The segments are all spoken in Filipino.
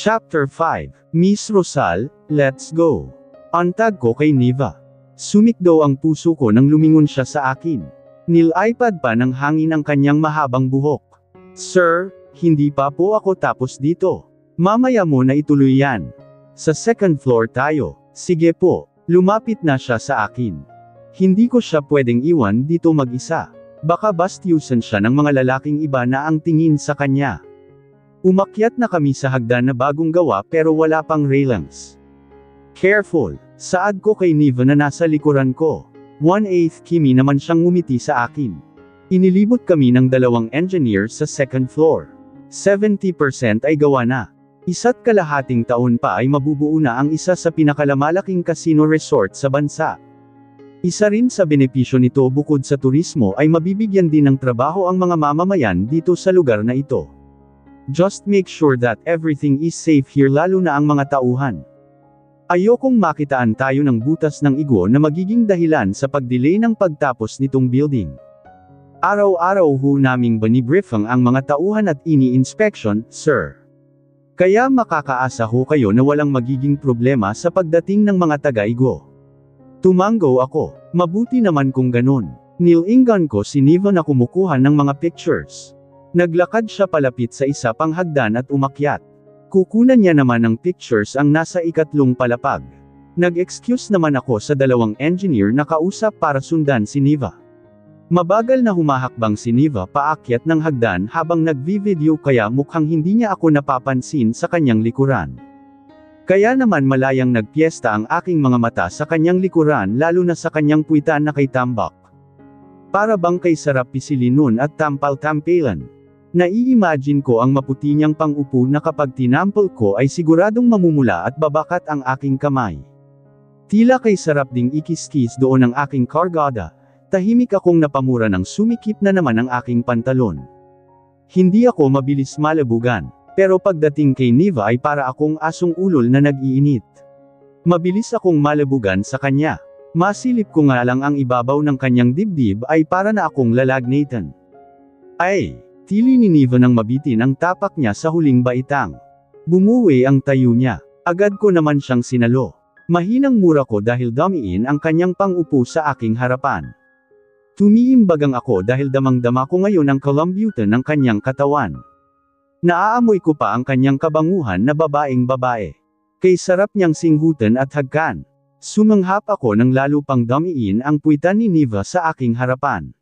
Chapter 5, Miss Rosal, Let's Go. Antag ko kay Neva. Sumikdaw ang puso ko nang lumingon siya sa akin. Nil-iPad pa ng hangin ang kanyang mahabang buhok. Sir, hindi pa po ako tapos dito. Mamaya mo na ituloy yan. Sa second floor tayo. Sige po. Lumapit na siya sa akin. Hindi ko siya pwedeng iwan dito mag-isa. Baka bastyusan siya ng mga lalaking iba na ang tingin sa kanya. Umakyat na kami sa hagdan na bagong gawa pero wala pang railings. Careful, saad ko kay Neva na nasa likuran ko. 1/8 kimi naman siyang ngumiti sa akin. Inilibot kami ng dalawang engineer sa second floor. 70% ay gawa na. 1.5 taon pa ay mabubuo na ang isa sa pinakamalaking casino resort sa bansa. Isa rin sa benepisyo nito bukod sa turismo ay mabibigyan din ng trabaho ang mga mamamayan dito sa lugar na ito. Just make sure that everything is safe here lalo na ang mga tauhan. Ayokong makitaan tayo ng butas ng igo na magiging dahilan sa pag-delay ng pagtapos nitong building. Araw-araw ho naming binibriefing ang mga tauhan at ini-inspection, sir. Kaya makakaasa ho kayo na walang magiging problema sa pagdating ng mga taga-igo. Tumanggo ako. Mabuti naman kung ganun. Nilingan ko si Neva na kumukuha ng mga pictures. Naglakad siya palapit sa isa pang hagdan at umakyat. Kukunan niya naman ng pictures ang nasa ikatlong palapag. Nag-excuse naman ako sa dalawang engineer na kausap para sundan si Neva. Mabagal na humahakbang si Neva paakyat ng hagdan habang nagvi-video kaya mukhang hindi niya ako napapansin sa kanyang likuran. Kaya naman malayang nagpiesta ang aking mga mata sa kanyang likuran lalo na sa kanyang puwitan na kay tambak. Para bang kay sarap pisilin nun at tampal-tampilan. Nai-imagine ko ang maputi niyang pang-upo na kapag tinampal ko ay siguradong mamumula at babakat ang aking kamay. Tila kay sarap ding ikiskis doon ang aking kargada. Tahimik akong napamura ng sumikip na naman ang aking pantalon. Hindi ako mabilis malabugan, pero pagdating kay Neva ay para akong asong ulol na nag-iinit. Mabilis akong malabugan sa kanya. Masilip ko nga lang ang ibabaw ng kanyang dibdib ay para na akong lalagnaten. Ay! Tili ni Neva nang mabitin ang tapak niya sa huling baitang. Bumuwi ang tayo niya. Agad ko naman siyang sinalo. Mahinang mura ko dahil damiin ang kanyang pang-upo sa aking harapan. Tumiimbagang ako dahil damang-dama ko ngayon ang kalambutan ng kanyang katawan. Naaamoy ko pa ang kanyang kabanguhan na babaeng-babae. Kay sarap niyang singhutan at hagkan. Sumanghap ako nang lalo pang damiin ang puwitan ni Neva sa aking harapan.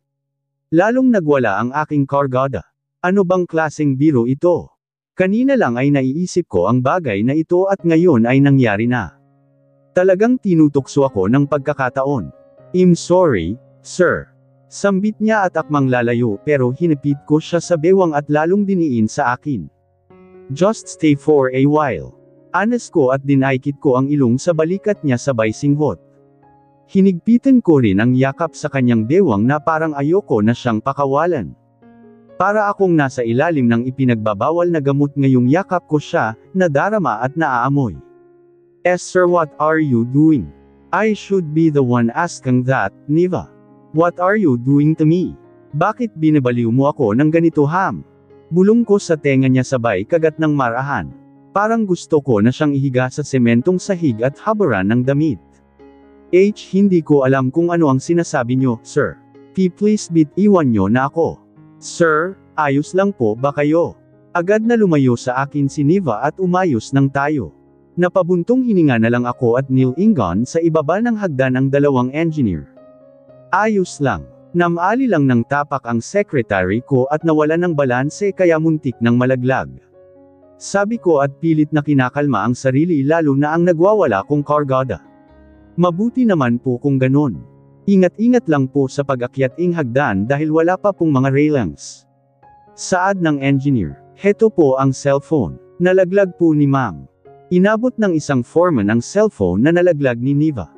Lalong nagwala ang aking kargada. Ano bang klaseng biro ito? Kanina lang ay naiisip ko ang bagay na ito at ngayon ay nangyari na. Talagang tinutokso ako ng pagkakataon. I'm sorry, sir. Sambit niya at akmang lalayo pero hinapit ko siya sa bewang at lalong diniin sa akin. Just stay for a while. Anas ko at dinaikit ko ang ilong sa balikat niya sabay singhot. Hinigpitan ko rin ang yakap sa kanyang bewang na parang ayoko na siyang pakawalan. Para akong nasa ilalim ng ipinagbabawal na gamot ngayong yakap ko siya, nadarama at naaamoy. Sir, what are you doing? I should be the one asking that, Neva. What are you doing to me? Bakit binabaliw mo ako ng ganito ham? Bulong ko sa tenga niya sabay kagat ng marahan. Parang gusto ko na siyang ihiga sa sementong sahig at habaran ng damit. Hindi ko alam kung ano ang sinasabi niyo, sir. Please bitiwan niyo na ako. Sir, ayos lang po ba kayo? Agad na lumayo sa akin si Neva at umayos ng tayo. Napabuntong hininga na lang ako at nilingan sa ibaba ng hagdan ang dalawang engineer. Ayos lang. Namali lang ng tapak ang secretary ko at nawala ng balanse kaya muntik ng malaglag. Sabi ko at pilit na kinakalma ang sarili lalo na ang nagwawala kong kargada. Mabuti naman po kung ganon. Ingat-ingat lang po sa pag-akyat-ing hagdan dahil wala pa pong mga railings. Saad ng engineer. Heto po ang cellphone. Nalaglag po ni ma'am. Inabot ng isang foreman ang cellphone na nalaglag ni Neva.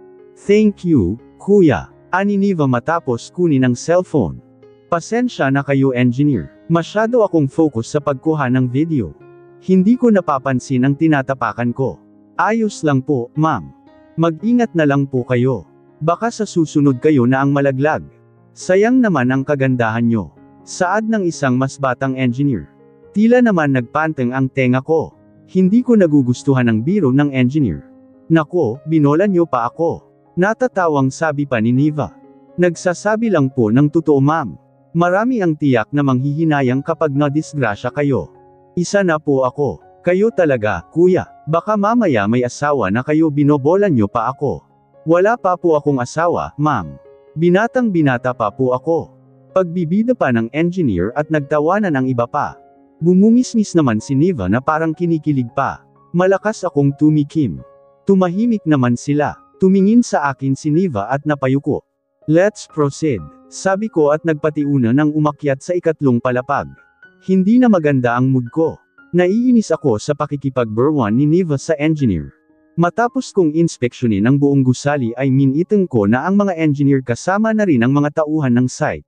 Thank you, kuya. Ani Neva matapos kunin ang cellphone. Pasensya na kayo engineer. Masyado akong focus sa pagkuha ng video. Hindi ko napapansin ang tinatapakan ko. Ayos lang po, ma'am. Mag-ingat na lang po kayo. Baka sa susunod kayo na ang malaglag. Sayang naman ang kagandahan nyo. Saad ng isang mas batang engineer. Tila naman nagpanteng ang tenga ko. Hindi ko nagugustuhan ang biro ng engineer. Nako, binola niyo pa ako. Natatawang sabi pa ni Neva. Nagsasabi lang po ng totoo ma'am. Marami ang tiyak na manghihinayang kapag nadisgrasya kayo. Isa na po ako. Kayo talaga, kuya. Baka mamaya may asawa na kayo binobola niyo pa ako. Wala pa po akong asawa, ma'am. Binatang binata pa po ako. Pagbibida pa ng engineer at nagtawanan ang iba pa. Bumungisnis naman si Neva na parang kinikilig pa. Malakas akong tumikim. Tumahimik naman sila. Tumingin sa akin si Neva at napayuko. Let's proceed. Sabi ko at nagpatiuna ng umakyat sa ikatlong palapag. Hindi na maganda ang mood ko. Naiinis ako sa pakikipagburwan ni Neva sa engineer. Matapos kong inspeksyonin ang buong gusali ay miniting ko na ang mga engineer kasama na rin ang mga tauhan ng site.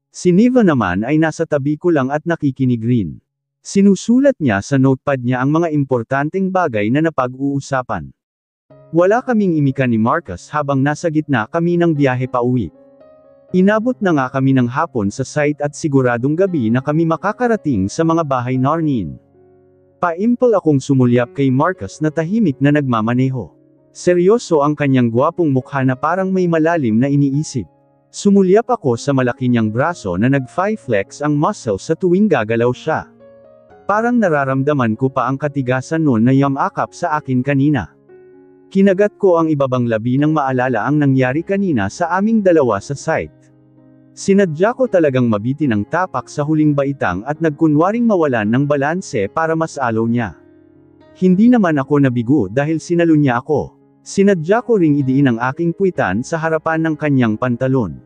Si Neva naman ay nasa tabi ko lang at nakikinig rin. Sinusulat niya sa notepad niya ang mga importanteng bagay na napag-uusapan. Wala kaming imika ni Marcus habang nasa gitna kami ng biyahe pauwi. Inabot na nga kami ng hapon sa site at siguradong gabi na kami makakarating sa mga bahay narnin. Paimpal akong sumulyap kay Marcus na tahimik na nagmamaneho. Seryoso ang kanyang gwapong mukha na parang may malalim na iniisip. Sumulyap ako sa malaki niyang braso na nag-flex ang muscle sa tuwing gagalaw siya. Parang nararamdaman ko pa ang katigasan noon na yamakap sa akin kanina. Kinagat ko ang ibabang labi nang maalala ang nangyari kanina sa aming dalawa sa site. Sinadya ko talagang mabitin ang tapak sa huling baitang at nagkunwaring mawalan ng balanse para mas alo niya. Hindi naman ako nabigo dahil sinalo niya ako. Sinadya ko ring idiin ang aking puwitan sa harapan ng kanyang pantalon.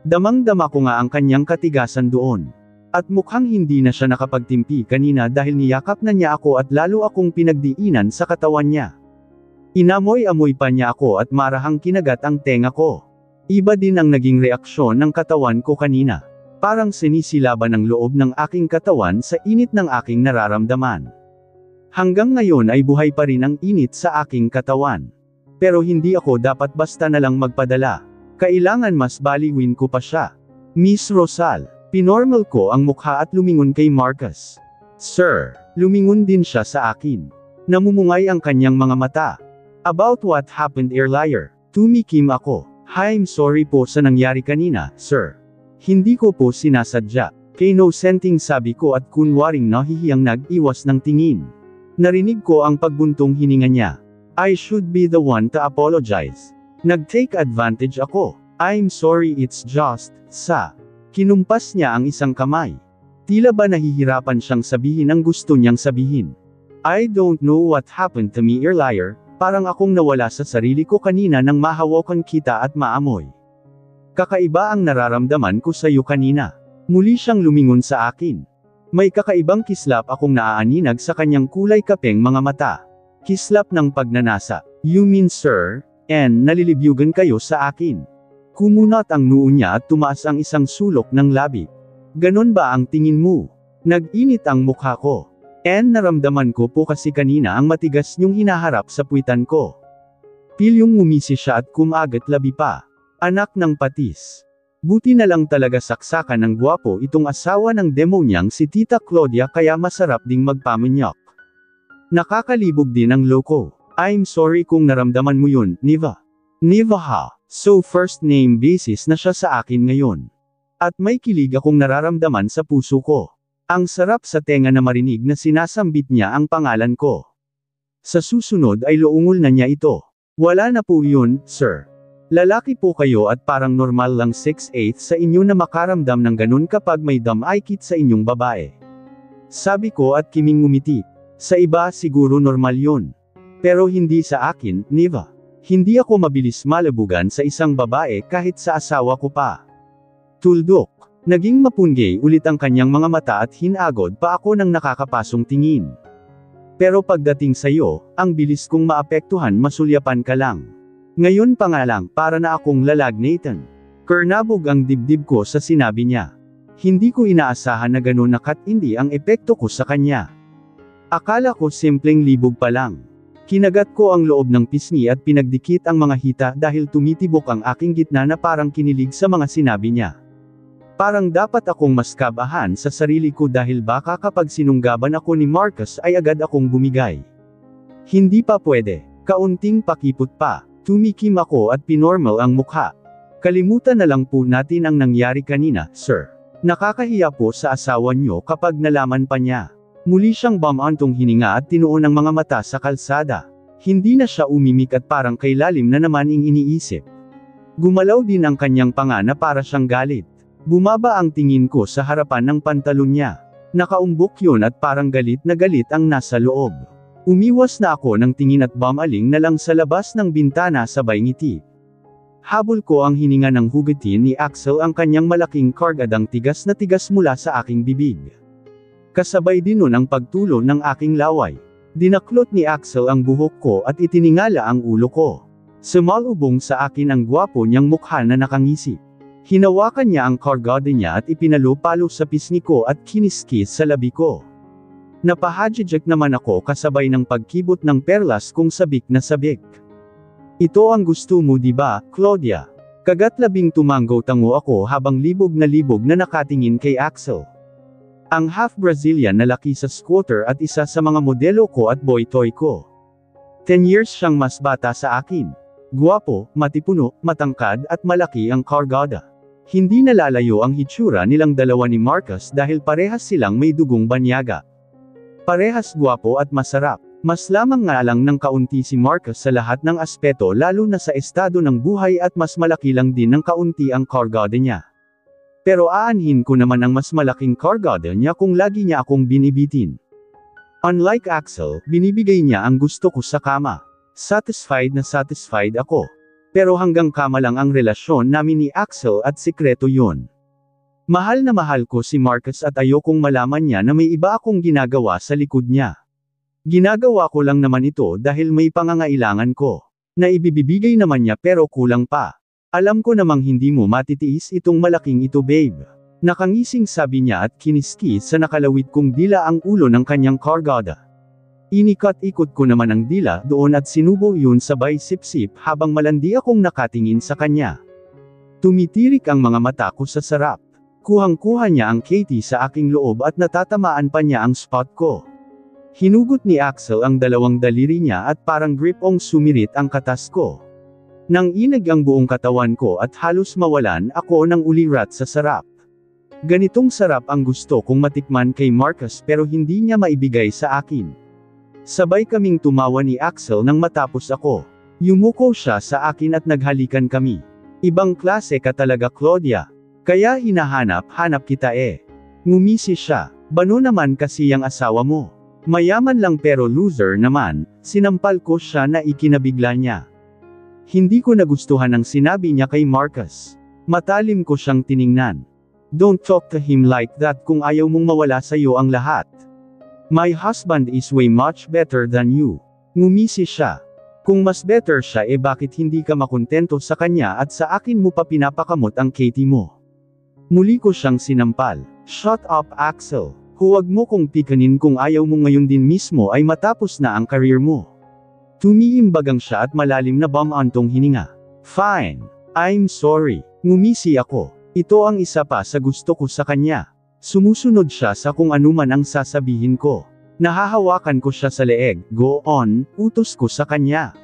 Damang-dama ko nga ang kanyang katigasan doon. At mukhang hindi na siya nakapagtimpi kanina dahil niyakap na niya ako at lalo akong pinagdiinan sa katawan niya. Inamoy-amoy pa niya ako at marahang kinagat ang tenga ko. Iba din ang naging reaksyon ng katawan ko kanina. Parang sinisilaban ang loob ng aking katawan sa init ng aking nararamdaman. Hanggang ngayon ay buhay pa rin ang init sa aking katawan. Pero hindi ako dapat basta na lang magpadala. Kailangan mas baliwin ko pa siya. Miss Rosal, pinormal ko ang mukha at lumingon kay Marcus. Sir, lumingon din siya sa akin. Namumungay ang kanyang mga mata. About what happened earlier, tumikim ako. I'm sorry po sa nangyari kanina, sir. Hindi ko po sinasadya. Kay no senting sabi ko at kunwaring nahihiyang nag-iwas ng tingin. Narinig ko ang pagbuntong hininga niya. I should be the one to apologize. Nag-take advantage ako. I'm sorry, it's just, sa. Kinumpas niya ang isang kamay. Tila ba nahihirapan siyang sabihin ang gusto niyang sabihin. I don't know what happened to me earlier. Parang akong nawala sa sarili ko kanina nang mahawakan kita at maamoy. Kakaiba ang nararamdaman ko sa iyo kanina. Muli siyang lumingon sa akin. May kakaibang kislap akong naaaninag sa kanyang kulay kapeng mga mata. Kislap ng pagnanasa. You mean sir, and nalilibyugan kayo sa akin. Kumunat ang noo niya at tumaas ang isang sulok ng labi. Ganon ba ang tingin mo? Nag-init ang mukha ko. And naramdaman ko po kasi kanina ang matigas niyong hinaharap sa puwitan ko. Pilyong ngumisi siya at kumagat labi pa. Anak ng patis. Buti na lang talaga saksakan ng gwapo itong asawa ng demonyang si Tita Claudia kaya masarap ding magpamanyak. Nakakalibog din ang loko. I'm sorry kung naramdaman mo yun, Neva. Neva ha. So first name basis na siya sa akin ngayon. At may kilig akong nararamdaman sa puso ko. Ang sarap sa tenga na marinig na sinasambit niya ang pangalan ko. Sa susunod ay luungol na niya ito. Wala na po yun, sir. Lalaki po kayo at parang normal lang 6'8" sa inyo na makaramdam ng ganun kapag may damay-kit sa inyong babae. Sabi ko at kiming ngumiti. Sa iba siguro normal yun. Pero hindi sa akin, Neva. Hindi ako mabilis malabugan sa isang babae kahit sa asawa ko pa. Tuldok. Naging mapunggay ulit ang kanyang mga mata at hinagod pa ako ng nakakapasong tingin. Pero pagdating sa'yo, ang bilis kong maapektuhan masulyapan ka lang. Ngayon pa nga lang, para na akong lalagnatan. Kernabog ang dibdib ko sa sinabi niya. Hindi ko inaasahan na ganun na katindi ang epekto ko sa kanya. Akala ko simpleng libog pa lang. Kinagat ko ang loob ng pisngi at pinagdikit ang mga hita dahil tumitibok ang aking gitna na parang kinilig sa mga sinabi niya. Parang dapat akong mas kabahan sa sarili ko dahil baka kapag sinunggaban ako ni Marcus ay agad akong bumigay. Hindi pa pwede. Kaunting pakipot pa. Tumikim ako at pinormal ang mukha. Kalimutan na lang po natin ang nangyari kanina, sir. Nakakahiya po sa asawa nyo kapag nalaman pa niya. Muli siyang bumantong hininga at tinuon ang mga mata sa kalsada. Hindi na siya umimik at parang kay lalim na naman iniisip. Gumalaw din ang kanyang panga na para siyang galit. Bumaba ang tingin ko sa harapan ng pantalon niya. Nakaumbok yun at parang galit na galit ang nasa loob. Umiwas na ako ng tingin at bumaling na lang sa labas ng bintana sabay ngiti. Habol ko ang hininga ng hugutin ni Axel ang kanyang malaking kargadang tigas na tigas mula sa aking bibig. Kasabay din nun ang pagtulo ng aking laway. Dinaklot ni Axel ang buhok ko at itiningala ang ulo ko. Sumalubong sa akin ang gwapo niyang mukha na nakangisi. Hinawakan niya ang kargada niya at ipinalo-palo sa pisngi ko at kiniskis sa labi ko. Napahadjijek naman ako kasabay ng pagkibot ng perlas kong sabik na sabik. Ito ang gusto mo diba, Claudia? Kagat-labing tumanggo-tango ako habang libog na nakatingin kay Axel. Ang half-Brazilian na laki sa squatter at isa sa mga modelo ko at boy toy ko. 10 years siyang mas bata sa akin. Guwapo, matipuno, matangkad at malaki ang kargada. Hindi nalalayo ang hitsura nilang dalawa ni Marcus dahil parehas silang may dugong banyaga. Parehas guwapo at masarap. Mas lamang nga lang ng kaunti si Marcus sa lahat ng aspeto lalo na sa estado ng buhay at mas malaki lang din ng kaunti ang kargada niya. Pero aanhin ko naman ang mas malaking kargada niya kung lagi niya akong binibitin. Unlike Axel, binibigay niya ang gusto ko sa kama. Satisfied na satisfied ako. Pero hanggang kama lang ang relasyon namin ni Axel at sikreto yun. Mahal na mahal ko si Marcus at ayokong malaman niya na may iba akong ginagawa sa likod niya. Ginagawa ko lang naman ito dahil may pangangailangan ko. Na ibibigay naman niya pero kulang pa. Alam ko namang hindi mo matitiis itong malaking ito babe. Nakangising sabi niya at kiniskis sa nakalawit kong dila ang ulo ng kanyang kargada. Inikat-ikot ko naman ang dila doon at sinubo yun sabay sip-sip habang malandi akong nakatingin sa kanya. Tumitirik ang mga mata ko sa sarap. Kuhang-kuha niya ang Katie sa aking loob at natatamaan pa niya ang spot ko. Hinugot ni Axel ang dalawang daliri niya at parang gripong sumirit ang katas ko. Nang inag ang buong katawan ko at halos mawalan ako ng ulirat sa sarap. Ganitong sarap ang gusto kong matikman kay Marcus pero hindi niya maibigay sa akin. Sabay kaming tumawa ni Axel nang matapos ako. Yumuko siya sa akin at naghalikan kami. Ibang klase ka talaga Claudia. Kaya hinahanap-hanap kita eh. Ngumisi siya. Bano naman kasi ang asawa mo. Mayaman lang pero loser naman, sinampal ko siya na ikinabigla niya. Hindi ko nagustuhan ang sinabi niya kay Marcus. Matalim ko siyang tiningnan. Don't talk to him like that kung ayaw mong mawala sa'yo ang lahat. My husband is way much better than you. Ngumisi siya. Kung mas better siya bakit hindi ka makontento sa kanya at sa akin mo pa pinapakamot ang Katie mo. Muli ko siyang sinampal. Shut up Axel. Huwag mo kong pikanin kung ayaw mo ngayon din mismo ay matapos na ang career mo. Tumiimbagang siya at malalim na bumantong hininga. Fine. I'm sorry. Ngumisi ako. Ito ang isa pa sa gusto ko sa kanya. Sumusunod siya sa kung anuman ang sasabihin ko. Nahahawakan ko siya sa leeg, go on, utos ko sa kanya.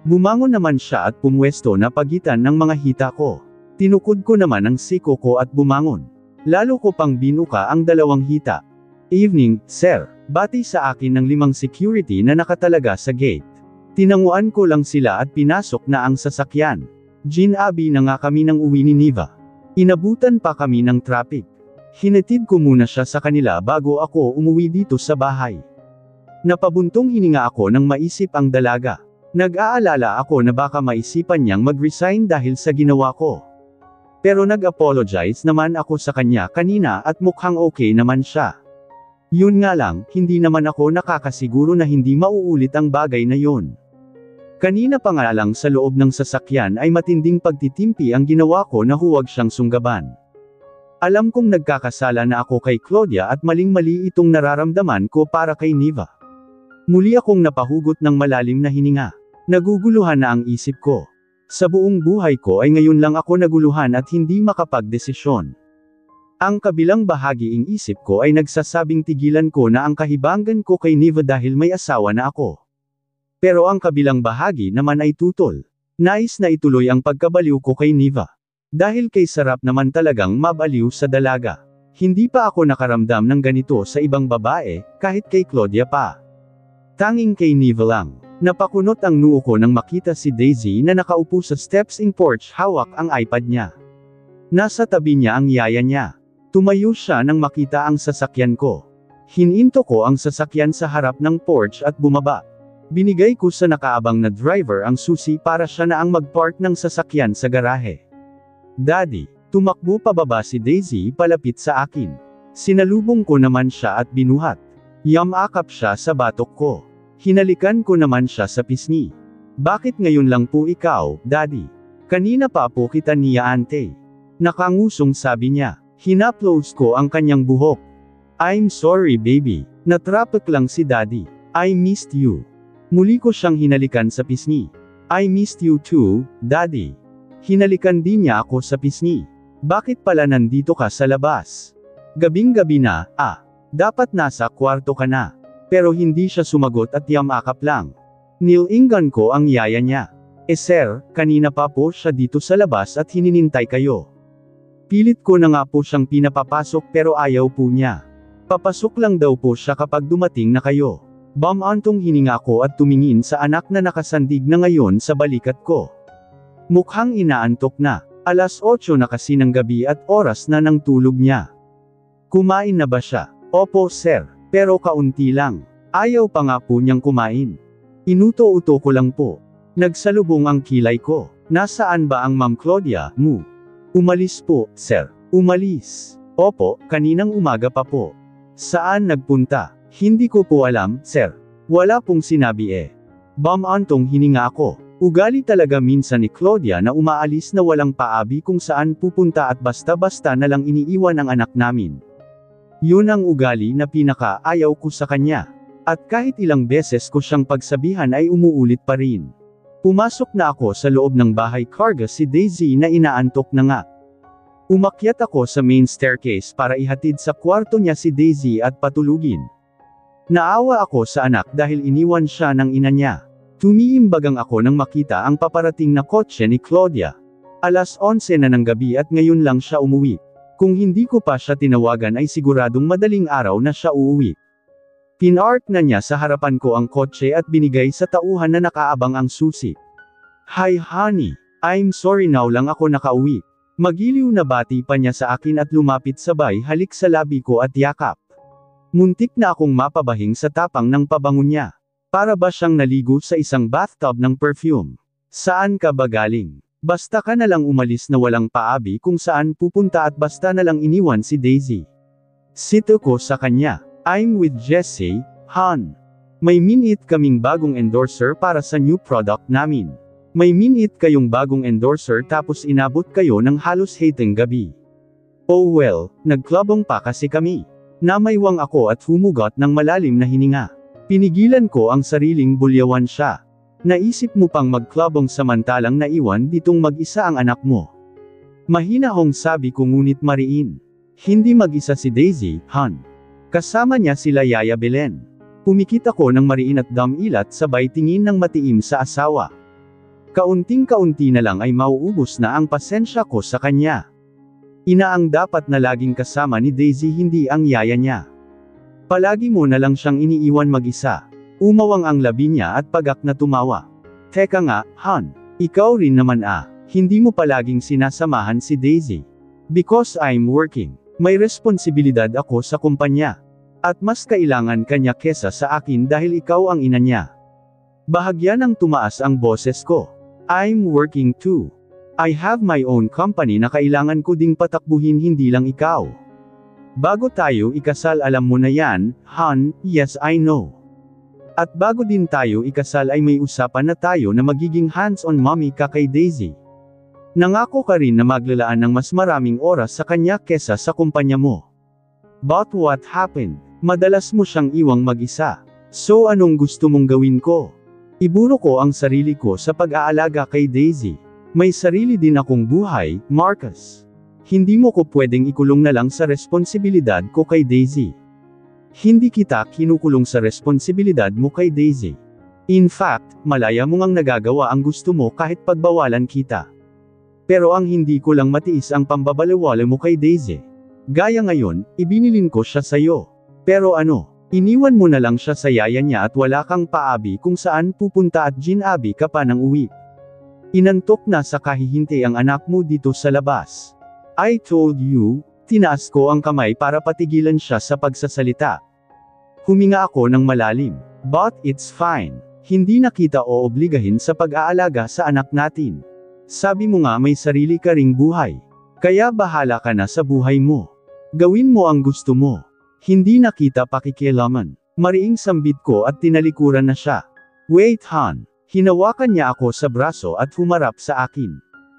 Bumangon naman siya at pumwesto na pagitan ng mga hita ko. Tinukod ko naman ang siko ko at bumangon. Lalo ko pang binuka ang dalawang hita. Evening, sir. Bati sa akin ng 5 security na nakatalaga sa gate. Tinanguan ko lang sila at pinasok na ang sasakyan. Ginabi na nga kami ng uwi ni Niva. Inabutan pa kami ng traffic. Hinatid ko muna siya sa kanila bago ako umuwi dito sa bahay. Napabuntong hininga ako nang maisip ang dalaga. Nag-aalala ako na baka maisipan niyang mag-resign dahil sa ginawa ko. Pero nag-apologize naman ako sa kanya kanina at mukhang okay naman siya. Yun nga lang, hindi naman ako nakakasiguro na hindi mauulit ang bagay na yun. Kanina pa nga lang sa loob ng sasakyan ay matinding pagtitimpi ang ginawa ko na huwag siyang sunggaban. Alam kong nagkakasala na ako kay Claudia at maling-mali itong nararamdaman ko para kay Niva. Muli akong napahugot ng malalim na hininga. Naguguluhan na ang isip ko. Sa buong buhay ko ay ngayon lang ako naguluhan at hindi makapagdesisyon. Ang kabilang bahagi ng isip ko ay nagsasabing tigilan ko na ang kahibangan ko kay Neva dahil may asawa na ako. Pero ang kabilang bahagi naman ay tutol. Nais na ituloy ang pagkabaliw ko kay Neva. Dahil kay sarap naman talagang mabaliw sa dalaga. Hindi pa ako nakaramdam ng ganito sa ibang babae, kahit kay Claudia pa. Tanging kay Neva lang. Napakunot ang noo ko nang makita si Daisy na nakaupo sa steps ng porch hawak ang iPad niya. Nasa tabi niya ang yaya niya. Tumayo siya nang makita ang sasakyan ko. Hininto ko ang sasakyan sa harap ng porch at bumaba. Binigay ko sa nakaabang na driver ang susi para siya na ang mag-park ng sasakyan sa garahe. Daddy, tumakbo pababa si Daisy palapit sa akin. Sinalubong ko naman siya at binuhat. Yamakap siya sa batok ko. Hinalikan ko naman siya sa pisngi. Bakit ngayon lang po ikaw, Daddy? Kanina pa po kita niyaante. Nakangusong sabi niya. Hinaplos ko ang kanyang buhok. I'm sorry baby, natrapik lang si Daddy. I missed you. Muli ko siyang hinalikan sa pisngi. I missed you too, Daddy. Hinalikan din niya ako sa pisngi. Bakit pala nandito ka sa labas? Gabing-gabi na, dapat nasa kwarto ka na. Pero hindi siya sumagot at yamakap lang. Nilinggan ko ang yaya niya. Sir, kanina pa po siya dito sa labas at hininintay kayo. Pilit ko na nga po siyang pinapapasok pero ayaw po niya. Papasok lang daw po siya kapag dumating na kayo. Bamantong hininga ko at tumingin sa anak na nakasandig na ngayon sa balikat ko. Mukhang inaantok na. 8:00 na kasi ng gabi at oras na ng tulog niya. Kumain na ba siya? Opo sir, pero kaunti lang. Ayaw pa nga po niyang kumain. Inuto-uto ko lang po. Nagsalubong ang kilay ko. Nasaan ba ang Ma'am Claudia mo? Umalis po, sir. Umalis. Opo, kaninang umaga pa po. Saan nagpunta? Hindi ko po alam, sir. Wala pong sinabi eh. Bamantong hininga ako. Ugali talaga minsan ni Claudia na umaalis na walang paabi kung saan pupunta at basta-basta na lang iniiwan ang anak namin. Yun ang ugali na pinaka-ayaw ko sa kanya. At kahit ilang beses ko siyang pagsabihan ay umuulit pa rin. Pumasok na ako sa loob ng bahay karga si Daisy na inaantok na nga. Umakyat ako sa main staircase para ihatid sa kwarto niya si Daisy at patulugin. Naawa ako sa anak dahil iniwan siya ng ina niya. Tumiimbagang ako nang makita ang paparating na kotse ni Claudia. 11:00 na ng gabi at ngayon lang siya umuwi. Kung hindi ko pa siya tinawagan ay siguradong madaling araw na siya uuwi. Pinark na niya sa harapan ko ang kotse at binigay sa tauhan na nakaabang ang susi. Hi honey, I'm sorry now lang ako nakauwi. Magiliw na bati pa niya sa akin at lumapit sabay halik sa labi ko at yakap. Muntik na akong mapabahing sa tapang ng pabango niya. Para ba siyang naligo sa isang bathtub ng perfume? Saan ka ba galing? Basta ka na lang umalis na walang paabi kung saan pupunta at basta na lang iniwan si Daisy. Sito ko sa kanya. I'm with Jesse, Han. May minute kaming bagong endorser para sa new product namin. May minute kayong bagong endorser tapos inabot kayo ng halos hating gabi. Oh well, nagklabong pa kasi kami. Namaywang ako at humugot ng malalim na hininga. Pinigilan ko ang sariling bulyawan siya. Naisip mo pang magklabong samantalang naiwan ditong mag-isa ang anak mo. Mahinahong sabi ko ngunit mariin. Hindi mag-isa si Daisy, Han. Kasama niya sila Yaya Belen. Pumikit ako ng mariin at damilat sabay tingin ng matiim sa asawa. Kaunting-kaunti na lang ay mauubos na ang pasensya ko sa kanya. Ina ang dapat na laging kasama ni Daisy hindi ang yaya niya. Palagi mo na lang siyang iniiwan mag-isa. Umawang ang labi niya at pagak na tumawa. Teka nga, Han, ikaw rin naman hindi mo palaging sinasamahan si Daisy. Because I'm working. May responsibilidad ako sa kumpanya. At mas kailangan kanya kesa sa akin dahil ikaw ang ina niya. Bahagya nang tumaas ang boses ko. I'm working too. I have my own company na kailangan ko ding patakbuhin hindi lang ikaw. Bago tayo ikasal alam mo na yan, Han, yes I know. At bago din tayo ikasal ay may usapan na tayo na magiging hands-on mommy ka kay Daisy. Nangako ka rin na maglalaan ng mas maraming oras sa kanya kesa sa kumpanya mo. But what happened? Madalas mo siyang iwang mag-isa. So anong gusto mong gawin ko? Iburo ko ang sarili ko sa pag-aalaga kay Daisy. May sarili din akong buhay, Marcus. Hindi mo ko pwedeng ikulong na lang sa responsibilidad ko kay Daisy. Hindi kita kinukulong sa responsibilidad mo kay Daisy. In fact, malaya mo ngang nagagawa ang gusto mo kahit pagbawalan kita. Pero ang hindi ko lang matiis ang pambabalewala mo kay Daisy. Gaya ngayon, ibinilin ko siya sa'yo. Pero ano, iniwan mo na lang siya sa yaya niya at wala kang paabi kung saan pupunta at ginabi ka pa ng uwi. Inantok na sa kahihintay ang anak mo dito sa labas. I told you, tinaas ko ang kamay para patigilan siya sa pagsasalita. Huminga ako ng malalim. But it's fine. Hindi na kita oobligahin sa pag-aalaga sa anak natin. Sabi mo nga may sarili ka ring buhay. Kaya bahala ka na sa buhay mo. Gawin mo ang gusto mo. Hindi na kita pakikialaman. Mariing sambit ko at tinalikuran na siya. Wait hon. Hinawakan niya ako sa braso at humarap sa akin.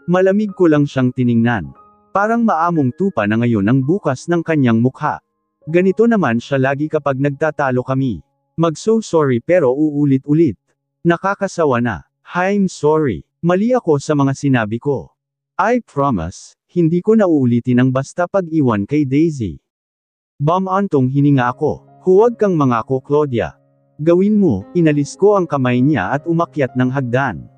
Malamig ko lang siyang tiningnan. Parang maamong tupa na ngayon ang bukas ng kanyang mukha. Ganito naman siya lagi kapag nagtatalo kami. Mag-so sorry pero uulit-ulit. Nakakasawa na. I'm sorry. Mali ako sa mga sinabi ko. I promise, hindi ko na uulitin ang basta pag-iwan kay Daisy. Bamantong hininga ako. Huwag kang mangako Claudia. Gawin mo, inalis ko ang kamay niya at umakyat ng hagdan.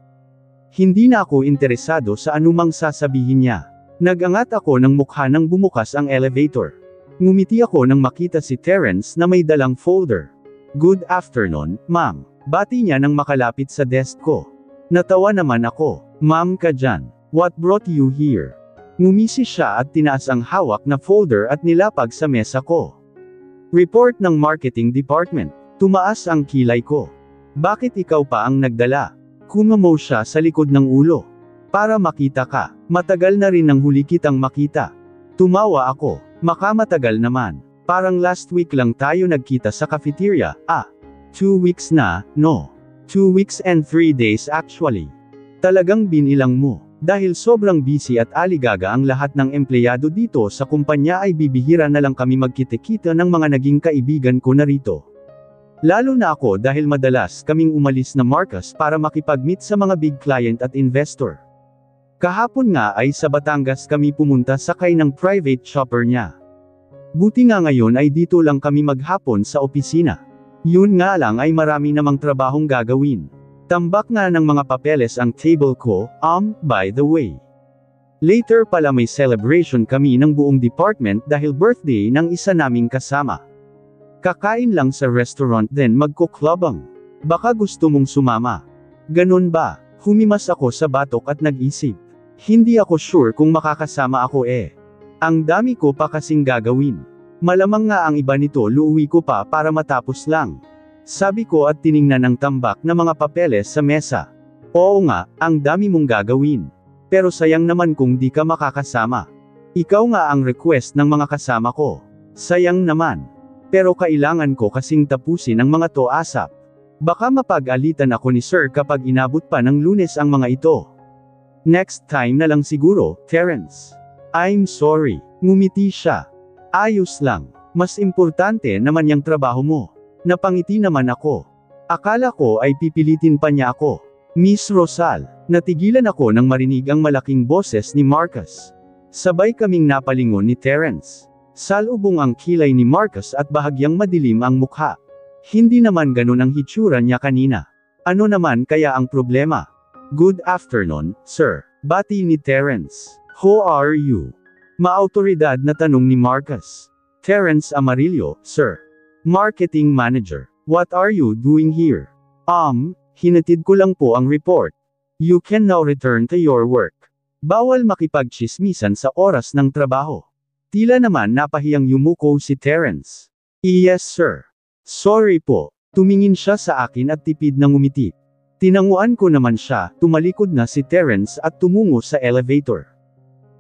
Hindi na ako interesado sa anumang sasabihin niya. Nagangat ako ng mukha nang bumukas ang elevator. Ngumiti ako nang makita si Terence na may dalang folder. Good afternoon, ma'am. Bati niya nang makalapit sa desk ko. Natawa naman ako. Ma'am ka dyan. What brought you here? Ngumisi siya at tinaas ang hawak na folder at nilapag sa mesa ko. Report ng marketing department. Tumaas ang kilay ko. Bakit ikaw pa ang nagdala? Kumamo siya sa likod ng ulo. Para makita ka. Matagal na rin nang huli kitang makita. Tumawa ako. Makamatagal naman. Parang last week lang tayo nagkita sa cafeteria. 2 weeks na, no. 2 weeks and 3 days actually. Talagang binilang mo. Dahil sobrang busy at aligaga ang lahat ng empleyado dito sa kumpanya ay bibihira na lang kami magkita-kita ng mga naging kaibigan ko na rito. Lalo na ako dahil madalas kaming umalis na Marcus para makipag-meet sa mga big client at investor. Kahapon nga ay sa Batangas kami pumunta sakay ng private chopper niya. Buti nga ngayon ay dito lang kami maghapon sa opisina. Yun nga lang ay marami namang trabahong gagawin. Tambak nga ng mga papeles ang table ko, by the way. Later pala may celebration kami ng buong department dahil birthday ng isa naming kasama. Kakain lang sa restaurant then magkuklabang. Baka gusto mong sumama. Ganun ba? Humimas ako sa batok at nag-isip. Hindi ako sure kung makakasama ako Ang dami ko pa kasing gagawin. Malamang nga ang iba nito luuwi ko pa para matapos lang. Sabi ko at tiningnan ang tambak na mga papeles sa mesa. Oo nga, ang dami mong gagawin. Pero sayang naman kung di ka makakasama. Ikaw nga ang request ng mga kasama ko. Sayang naman. Pero kailangan ko kasing tapusin ang mga to ASAP. Baka mapag-alitan ako ni Sir kapag inabot pa ng Lunes ang mga ito. Next time na lang siguro, Terence. I'm sorry. Ngumiti siya. Ayos lang. Mas importante naman yung trabaho mo. Napangiti naman ako. Akala ko ay pipilitin pa niya ako. Miss Rosal. Natigilan ako nang marinig ang malaking boses ni Marcus. Sabay kaming napalingon ni Terence. Salubong ang kilay ni Marcus at bahagyang madilim ang mukha. Hindi naman ganun ang hitsura niya kanina. Ano naman kaya ang problema? Good afternoon, sir. Bati ni Terence. Who are you? Maautoridad na tanong ni Marcus. Terence Amarillo, sir. Marketing manager. What are you doing here? Hinatid ko lang po ang report. You can now return to your work. Bawal makipagchismisan sa oras ng trabaho. Tila naman napahiyang yumuko si Terence. Yes sir. Sorry po. Tumingin siya sa akin at tipid na ngumiti. Tinanguan ko naman siya, tumalikod na si Terence at tumungo sa elevator.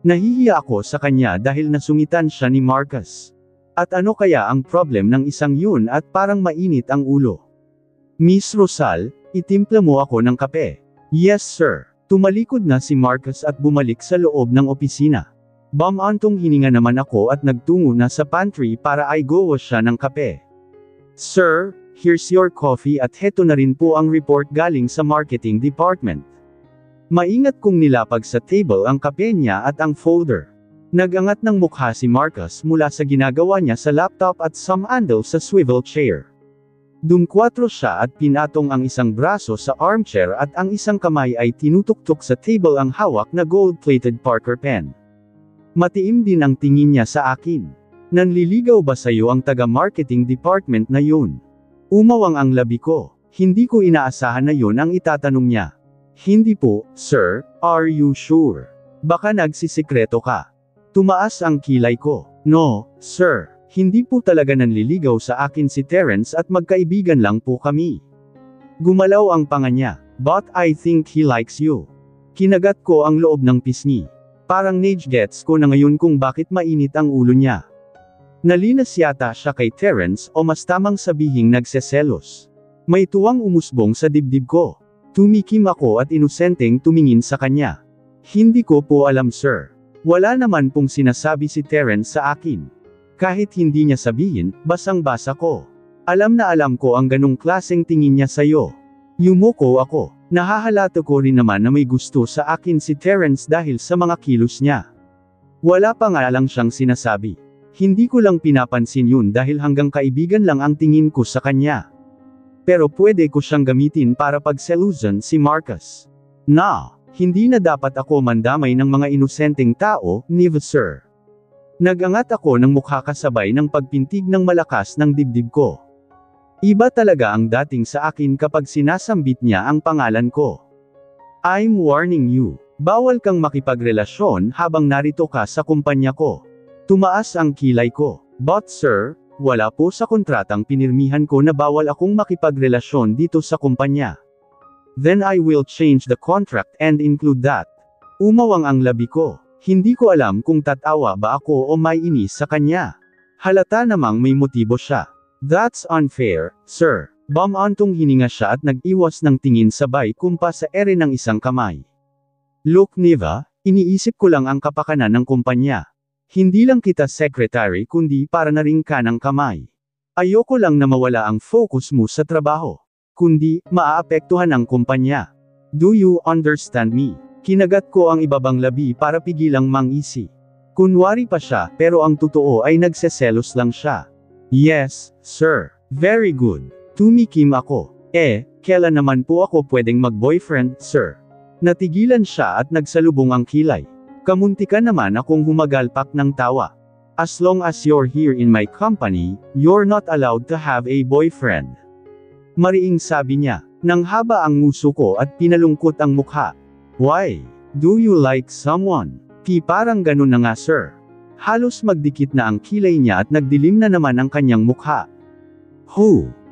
Nahihiya ako sa kanya dahil nasungitan siya ni Marcus. At ano kaya ang problem ng isang yun at parang mainit ang ulo? Miss Rosal, itimpla mo ako ng kape. Yes sir. Tumalikod na si Marcus at bumalik sa loob ng opisina. Bamantong hininga naman ako at nagtungo na sa pantry para ay gawa siya ng kape. Sir, here's your coffee at heto na rin po ang report galing sa marketing department. Maingat kong nilapag sa table ang kape niya at ang folder. Nagangat ng mukha si Marcus mula sa ginagawa niya sa laptop at sumandal sa swivel chair. Dumkwatro siya at pinatong ang isang braso sa armchair at ang isang kamay ay tinutuktok sa table ang hawak na gold-plated Parker pen. Matiim din ang tingin niya sa akin. Nanliligaw ba sa'yo ang taga-marketing department na yun? Umawang ang labi ko. Hindi ko inaasahan na yun ang itatanong niya. Hindi po, sir, are you sure? Baka nagsisikreto ka. Tumaas ang kilay ko. No, sir. Hindi po talaga nanliligaw sa akin si Terence at magkaibigan lang po kami. Gumalaw ang panga niya. But I think he likes you. Kinagat ko ang loob ng pisngi. Parang gets ko na ngayon kung bakit mainit ang ulo niya. Nalinas yata siya kay Terence o mas tamang sabihing nagseselos. May tuwang umusbong sa dibdib ko. Tumikim ako at inosenteng tumingin sa kanya. Hindi ko po alam, sir. Wala naman pong sinasabi si Terence sa akin. Kahit hindi niya sabihin, basang-basa ko. Alam na alam ko ang ganong klaseng tingin niya sa'yo. Yumuko ako. Nahahalata ko rin naman na may gusto sa akin si Terence dahil sa mga kilos niya. Wala pa nga lang siyang sinasabi. Hindi ko lang pinapansin yun dahil hanggang kaibigan lang ang tingin ko sa kanya. Pero pwede ko siyang gamitin para pagselusan si Marcus. Hindi na dapat ako mandamay ng mga inosenteng tao, Niva sir. Nagangat ako ng mukha kasabay ng pagpintig ng malakas ng dibdib ko. Iba talaga ang dating sa akin kapag sinasambit niya ang pangalan ko. I'm warning you. Bawal kang makipagrelasyon habang narito ka sa kumpanya ko. Tumaas ang kilay ko. But sir, wala po sa kontratang pinirmihan ko na bawal akong makipagrelasyon dito sa kumpanya. Then I will change the contract and include that. Umawang ang labi ko. Hindi ko alam kung tatawa ba ako o may inis sa kanya. Halata namang may motibo siya. That's unfair, sir. Bumantong hininga siya at nag-iwas ng tingin sabay kumpa sa ere ng isang kamay. Look Niva, iniisip ko lang ang kapakanan ng kumpanya. Hindi lang kita secretary kundi para na rin ka ng kamay. Ayoko lang na mawala ang focus mo sa trabaho. Kundi, maaapektuhan ang kumpanya. Do you understand me? Kinagat ko ang ibabang labi para pigilang mangisi. Kunwari pa siya, pero ang totoo ay nagseselos lang siya. Yes, sir. Very good. Tumikim ako. Kailan naman po ako pwedeng mag-boyfriend, sir? Natigilan siya at nagsalubong ang kilay. Kamuntikan naman akong humagalpak ng tawa. As long as you're here in my company, you're not allowed to have a boyfriend. Mariing sabi niya, nang haba ang nguso ko at pinalungkot ang mukha. Why? Do you like someone? Parang ganun na nga sir. Halos magdikit na ang kilay niya at nagdilim na naman ang kanyang mukha.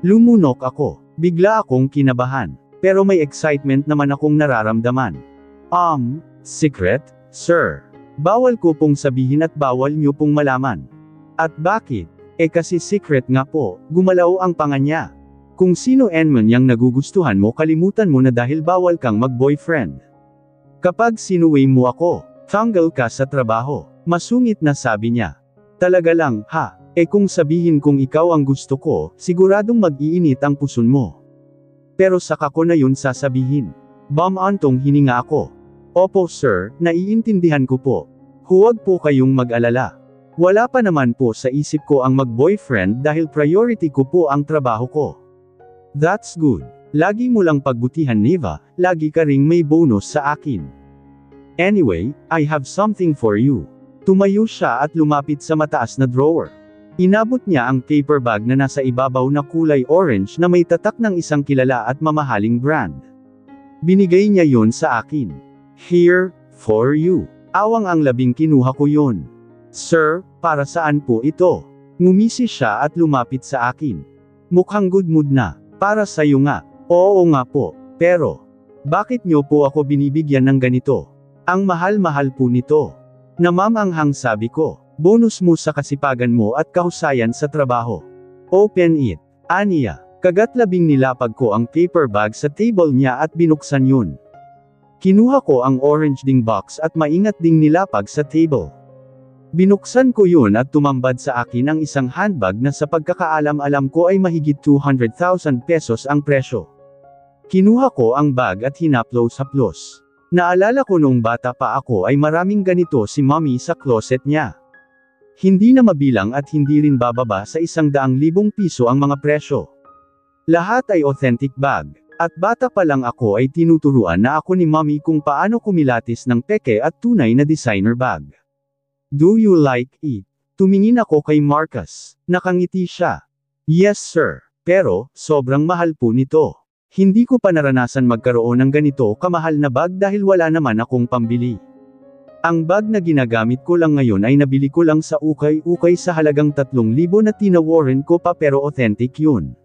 Lumunok ako. Bigla akong kinabahan. Pero may excitement naman akong nararamdaman. Secret, sir. Bawal ko pong sabihin at bawal niyo pong malaman. At bakit? Kasi secret nga po, gumalaw ang panga niya. Kung sino man yang nagugustuhan mo kalimutan mo na dahil bawal kang mag-boyfriend. Kapag sinuway mo ako, tanggal ka sa trabaho. Masungit na sabi niya. Talaga lang, kung sabihin kong ikaw ang gusto ko, siguradong mag-iinit ang puson mo. Pero saka ko na yun sasabihin. Bumantong hininga ako. Opo sir, naiintindihan ko po. Huwag po kayong mag-alala. Wala pa naman po sa isip ko ang mag-boyfriend dahil priority ko po ang trabaho ko. That's good. Lagi mo lang pagbutihan Niva, lagi ka ring may bonus sa akin. Anyway, I have something for you. Tumayo siya at lumapit sa mataas na drawer. Inabot niya ang paper bag na nasa ibabaw na kulay orange na may tatak ng isang kilala at mamahaling brand. Binigay niya yon sa akin. Here, for you. Awang ang labing kinuha ko yon. Sir, para saan po ito? Ngumisi siya at lumapit sa akin. Mukhang good mood na. Para sa'yo nga. Oo nga po. Pero, bakit niyo po ako binibigyan ng ganito? Ang mahal-mahal po nito. Namamanghang sabi ko. Bonus mo sa kasipagan mo at kahusayan sa trabaho. Open it. Aniya. Kagatlabing nilapag ko ang paper bag sa table niya at binuksan yun. Kinuha ko ang orange ding box at maingat ding nilapag sa table. Binuksan ko yun at tumambad sa akin ang isang handbag na sa pagkakaalam-alam ko ay mahigit 200,000 pesos ang presyo. Kinuha ko ang bag at hinaplos-haplos. Naalala ko noong bata pa ako ay maraming ganito si mommy sa closet niya. Hindi na mabilang at hindi rin bababa sa 100,000 piso ang mga presyo. Lahat ay authentic bag. At bata pa lang ako ay tinuturuan na ako ni mommy kung paano kumilatis ng peke at tunay na designer bag. Do you like it? Tumingin ako kay Marcus. Nakangiti siya. Yes sir. Pero, sobrang mahal po nito. Hindi ko pa naranasan magkaroon ng ganito kamahal na bag dahil wala naman akong pambili. Ang bag na ginagamit ko lang ngayon ay nabili ko lang sa ukay-ukay sa halagang 3,000 na tinawaran ko pa pero authentic yun.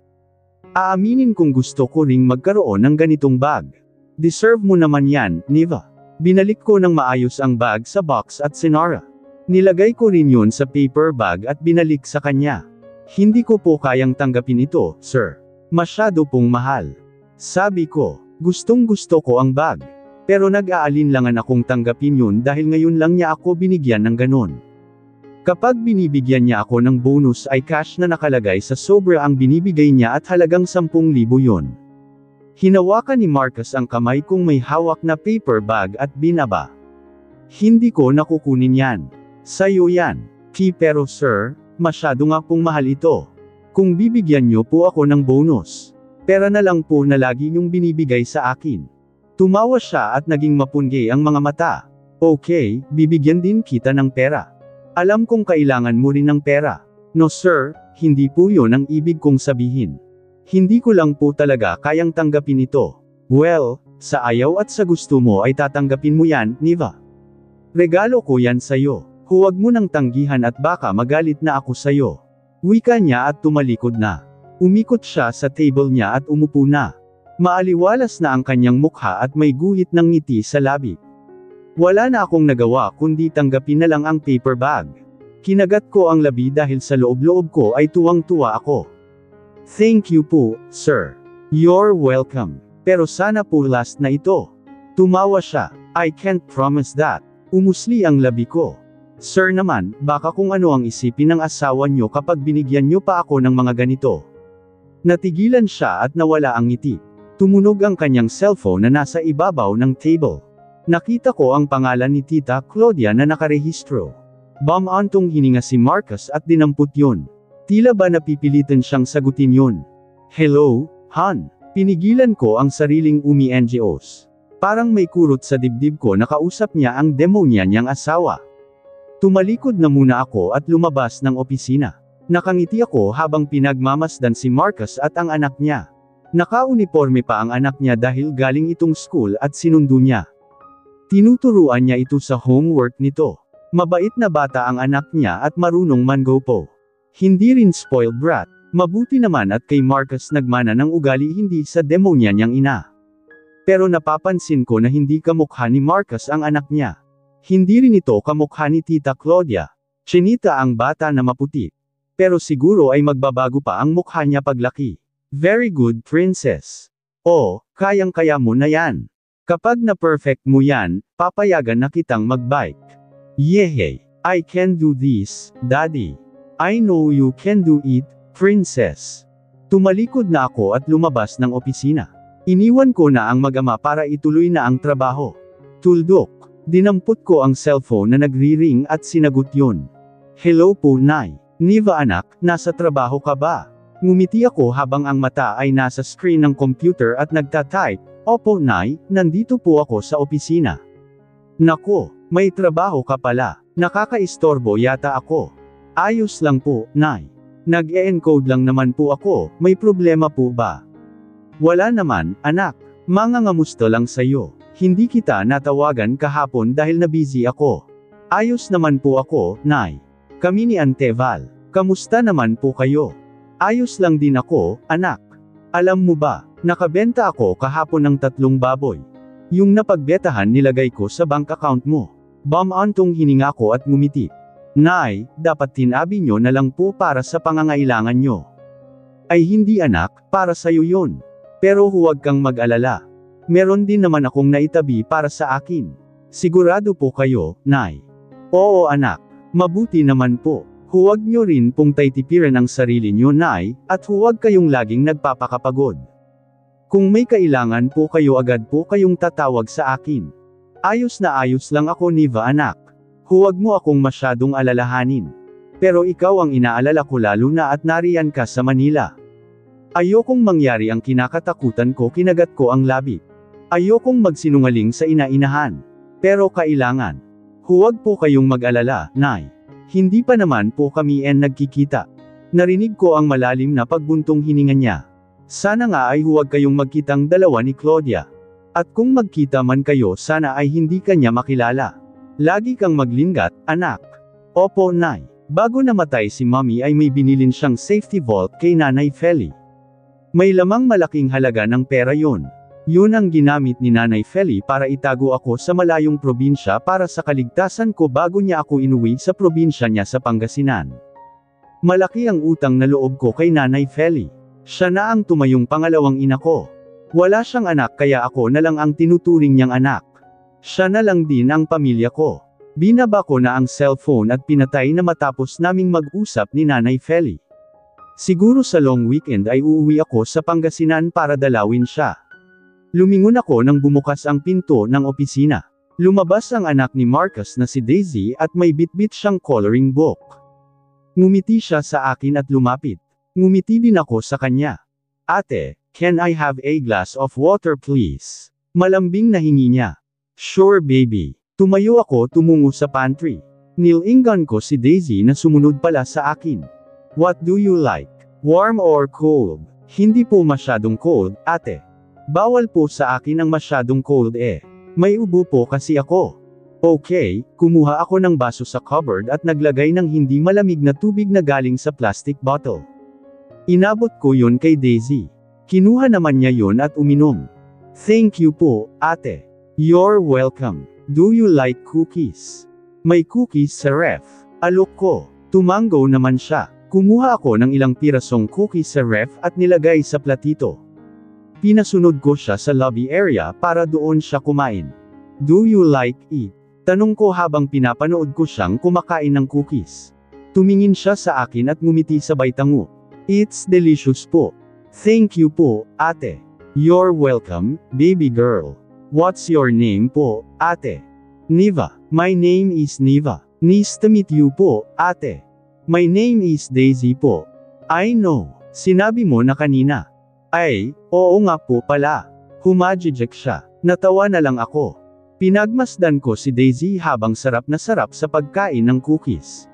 Aaminin kong gusto ko ring magkaroon ng ganitong bag. Deserve mo naman yan, Niva. Binalik ko ng maayos ang bag sa box at sinara. Nilagay ko rin yun sa paper bag at binalik sa kanya. Hindi ko po kayang tanggapin ito, sir. Masyado pong mahal. Sabi ko, gustong gusto ko ang bag. Pero nag-aalinlangan akong tanggapin yun dahil ngayon lang niya ako binigyan ng ganon. Kapag binibigyan niya ako ng bonus ay cash na nakalagay sa sobra ang binibigay niya at halagang 10,000 yun. Hinawakan ni Marcus ang kamay kong may hawak na paper bag at binaba. Hindi ko nakukunin yan. Sayo yan. Pero sir, masyado nga pong mahal ito. Kung bibigyan niyo po ako ng bonus. Pera na lang po na lagi niyong binibigay sa akin. Tumawa siya at naging mapungi ang mga mata. Okay, bibigyan din kita ng pera. Alam kong kailangan mo rin ng pera. No sir, hindi po yun ang ibig kong sabihin. Hindi ko lang po talaga kayang tanggapin ito. Well, sa ayaw at sa gusto mo ay tatanggapin mo yan, Niva. Regalo ko yan sa'yo. Huwag mo nang tanggihan at baka magalit na ako sa'yo. Wika niya at tumalikod na. Umikot siya sa table niya at umupo na. Maaliwalas na ang kanyang mukha at may guhit ng ngiti sa labi. Wala na akong nagawa kundi tanggapin na lang ang paper bag. Kinagat ko ang labi dahil sa loob-loob ko ay tuwang-tuwa ako. Thank you po, sir. You're welcome. Pero sana po last na ito. Tumawa siya. I can't promise that. Umusli ang labi ko. Sir naman, baka kung ano ang isipin ng asawa niyo kapag binigyan niyo pa ako ng mga ganito. Natigilan siya at nawala ang ngiti. Tumunog ang kanyang cellphone na nasa ibabaw ng table. Nakita ko ang pangalan ni Tita Claudia na nakarehistro. Bamantong hininga si Marcus at dinampot yun. Tila ba napipilitan siyang sagutin yun? Hello, Han. Pinigilan ko ang sariling umi-NGOs. Parang may kurot sa dibdib ko na kausap niya ang demonya niyang asawa. Tumalikod na muna ako at lumabas ng opisina. Nakangiti ako habang pinagmamasdan si Marcus at ang anak niya. Naka-uniforme pa ang anak niya dahil galing itong school at sinundo niya. Tinuturuan niya ito sa homework nito. Mabait na bata ang anak niya at marunong mangopo. Hindi rin spoiled brat. Mabuti naman at kay Marcus nagmana ng ugali hindi sa demonya niyang ina. Pero napapansin ko na hindi kamukha ni Marcus ang anak niya. Hindi rin ito kamukha ni Tita Claudia. Chinita ang bata na maputi. Pero siguro ay magbabago pa ang mukha niya paglaki. Very good princess. Oh, kayang-kaya mo na yan. Kapag na-perfect mo yan, papayagan na kitang mag-bike. Yehey, I can do this, daddy. I know you can do it, princess. Tumalikod na ako at lumabas ng opisina. Iniwan ko na ang mag-ama para ituloy na ang trabaho. Tuldok. Dinampot ko ang cellphone na nagri-ring at sinagot yun. Hello po, Nay. Niva anak, nasa trabaho ka ba? Ngumiti ako habang ang mata ay nasa screen ng computer at nagtatype. Opo, Nay, nandito po ako sa opisina. Nako, may trabaho ka pala. Nakakaistorbo yata ako. Ayos lang po, Nay. Nag-e-encode lang naman po ako, may problema po ba? Wala naman, anak. Mangangamusta lang sa'yo. Hindi kita natawagan kahapon dahil na busy ako. Ayos naman po ako, Nay. Kami ni Ante Val. Kamusta naman po kayo? Ayos lang din ako, anak. Alam mo ba, nakabenta ako kahapon ng 3 baboy. Yung napagbetahan nilagay ko sa bank account mo. Bamantong hininga ko at ngumiti. Nay, dapat tinabi nyo na lang po para sa pangangailangan nyo. Ay hindi anak, para sa'yo yun. Pero huwag kang mag-alala. Meron din naman akong naitabi para sa akin. Sigurado po kayo, Nay. Oo anak. Mabuti naman po. Huwag nyo rin pong taytipiran ang sarili nyo, Nay, at huwag kayong laging nagpapakapagod. Kung may kailangan po kayo agad po kayong tatawag sa akin. Ayos na ayos lang ako Niva anak. Huwag mo akong masyadong alalahanin. Pero ikaw ang inaalala ko lalo na at nariyan ka sa Manila. Ayokong mangyari ang kinakatakutan ko kinagat ko ang labi. Ayokong magsinungaling sa ina-inahan. Pero kailangan. Huwag po kayong mag-alala, Nay. Hindi pa naman po kami nagkikita. Narinig ko ang malalim na pagbuntong hininga niya. Sana nga ay huwag kayong magkitang dalawa ni Claudia. At kung magkita man kayo sana ay hindi kanya makilala. Lagi kang maglinggat, anak. Opo, Nay. Bago namatay si Mommy ay may binilin siyang safety vault kay Nanay Feli. May lamang malaking halaga ng pera yon. Yun ang ginamit ni Nanay Feli para itago ako sa malayong probinsya para sa kaligtasan ko bago niya ako inuwi sa probinsya niya sa Pangasinan. Malaki ang utang na loob ko kay Nanay Feli. Siya na ang tumayong pangalawang ina ko. Wala siyang anak kaya ako na lang ang tinuturing niyang anak. Siya na lang din ang pamilya ko. Binaba ko na ang cellphone at pinatay na matapos naming mag-usap ni Nanay Feli. Siguro sa long weekend ay uuwi ako sa Pangasinan para dalawin siya. Lumingon ako nang bumukas ang pinto ng opisina. Lumabas ang anak ni Marcus na si Daisy at may bitbit siyang coloring book. Ngumiti siya sa akin at lumapit. Ngumiti din ako sa kanya. Ate, can I have a glass of water please? Malambing na hingi niya. Sure baby. Tumayo ako tumungo sa pantry. Nilingan ko si Daisy na sumunod pala sa akin. What do you like? Warm or cold? Hindi po masyadong cold, ate. Bawal po sa akin ang masyadong cold May ubo po kasi ako. Okay, kumuha ako ng baso sa cupboard at naglagay ng hindi malamig na tubig na galing sa plastic bottle. Inabot ko yun kay Daisy. Kinuha naman niya yun at uminom. Thank you po, ate. You're welcome. Do you like cookies? May cookies sa ref. Alok ko. Tumango naman siya. Kumuha ako ng ilang pirasong cookies sa ref at nilagay sa platito. Pinasunod ko siya sa lobby area para doon siya kumain. Do you like it? Tanong ko habang pinapanood ko siyang kumakain ng cookies. Tumingin siya sa akin at ngumiti sabay tango. It's delicious po. Thank you po, ate. You're welcome, baby girl. What's your name po, ate? Niva. My name is Niva. Nice to meet you po, ate. My name is Daisy po. I know. Sinabi mo na kanina. Ay, oo nga po pala. Humajijek siya. Natawa na lang ako. Pinagmasdan ko si Daisy habang sarap na sarap sa pagkain ng cookies.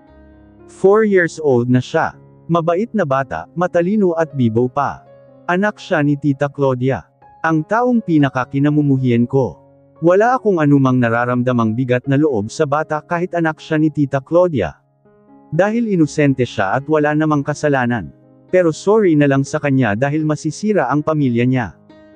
4 years old na siya. Mabait na bata, matalino at bibo pa. Anak siya ni Tita Claudia. Ang taong pinakakinamumuhian ko. Wala akong anumang nararamdamang bigat na loob sa bata kahit anak siya ni Tita Claudia. Dahil inosente siya at wala namang kasalanan. Pero sorry na lang sa kanya dahil masisira ang pamilya niya.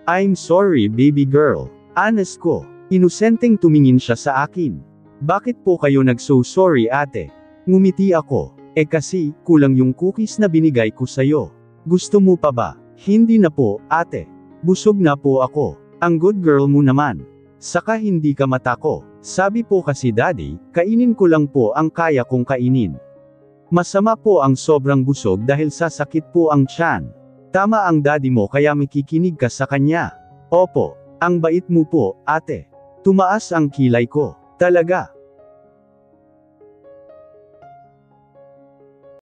I'm sorry baby girl. Honest ko. Inosenteng tumingin siya sa akin. Bakit po kayo nag-so sorry ate? Ngumiti ako. Kasi, kulang yung cookies na binigay ko sayo. Gusto mo pa ba? Hindi na po, ate. Busog na po ako. Ang good girl mo naman. Saka hindi ka matako. Sabi po kasi daddy, kainin ko lang po ang kaya kong kainin. Masama po ang sobrang busog dahil sasakit po ang tiyan. Tama ang daddy mo kaya makikinig ka sa kanya. Opo, ang bait mo po, ate. Tumaas ang kilay ko. Talaga.